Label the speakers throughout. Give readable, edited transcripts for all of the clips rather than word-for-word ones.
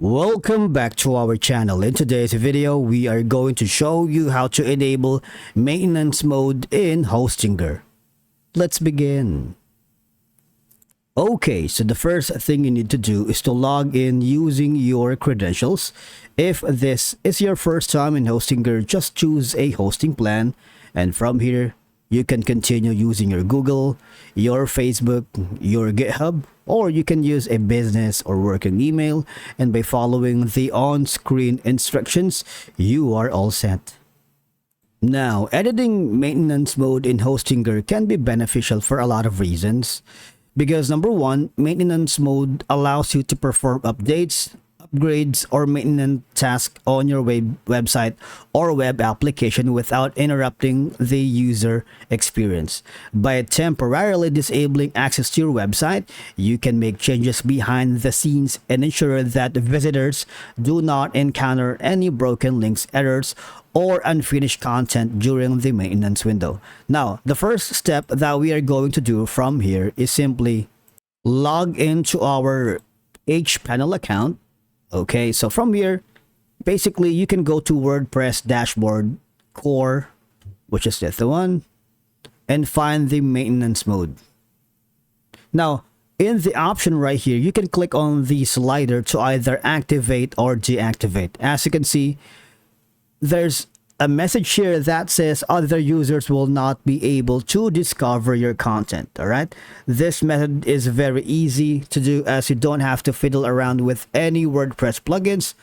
Speaker 1: Welcome back to our channel. In today's video, we are going to show you how to enable maintenance mode in Hostinger. Let's begin. Okay, so the first thing you need to do is to log in using your credentials. If this is your first time in Hostinger, just choose a hosting plan, and from here, you can continue using your Google, your Facebook, your GitHub, or you can use a business or working email, and by following the on-screen instructions, you are all set. Now, editing maintenance mode in Hostinger can be beneficial for a lot of reasons. Because number one, maintenance mode allows you to perform updates, upgrades, or maintenance tasks on your website or web application without interrupting the user experience. By temporarily disabling access to your website, you can make changes behind the scenes and ensure that visitors do not encounter any broken links, errors, or unfinished content during the maintenance window. Now, the first step that we are going to do from here is simply log into our hPanel account. Okay, so from here, basically you can go to WordPress dashboard core, which is the one, and find the maintenance mode. Now, in the option right here, you can click on the slider to either activate or deactivate. As you can see, there's a message here that says other users will not be able to discover your content. All right, this method is very easy to do as you don't have to fiddle around with any WordPress plugins.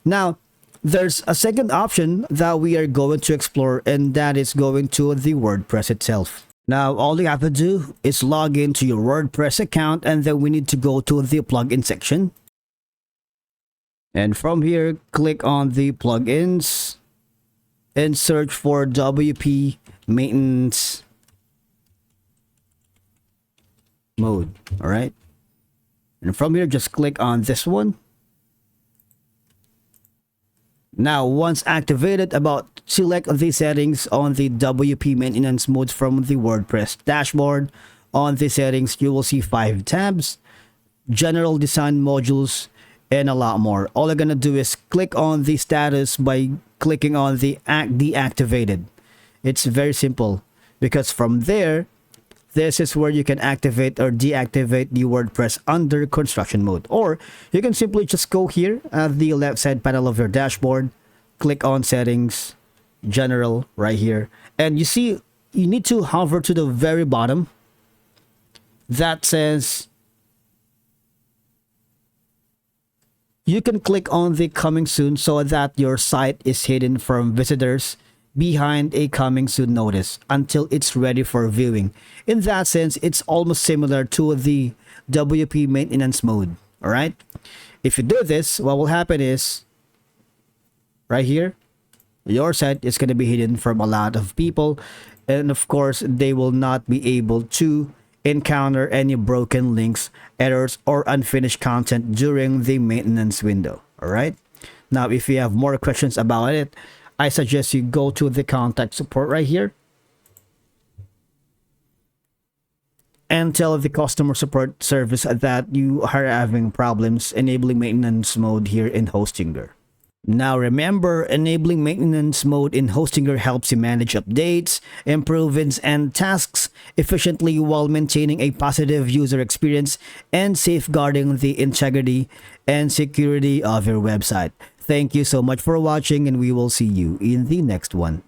Speaker 1: Now, there's a second option that we are going to explore, and that is going to the WordPress itself. Now, all you have to do is log into your WordPress account, and then we need to go to the plugin section. And from here, click on the plugins and search for WP maintenance mode. All right, and from here, just click on this one. Now, once activated, select the settings on the WP maintenance mode from the WordPress dashboard. On the settings, you will see 5 tabs, general design modules, and a lot more. All you're gonna do is click on the status by clicking on the deactivated. It's very simple, because from there, this is where you can activate or deactivate the WordPress under construction mode. Or you can simply just go here at the left side panel of your dashboard, click on settings, general right here, and you see you need to hover to the very bottom that says you can click on the coming soon so that your site is hidden from visitors behind a coming soon notice until it's ready for viewing. In that sense, it's almost similar to the WP maintenance mode. All right. If you do this, what will happen is right here, your site is going to be hidden from a lot of people. And of course, they will not be able to encounter any broken links, errors, or unfinished content during the maintenance window. All right. Now, if you have more questions about it, I suggest you go to the contact support right here and tell the customer support service that you are having problems enabling maintenance mode here in Hostinger. Now remember, enabling maintenance mode in Hostinger helps you manage updates, improvements, and tasks efficiently while maintaining a positive user experience and safeguarding the integrity and security of your website. Thank you so much for watching, and we will see you in the next one.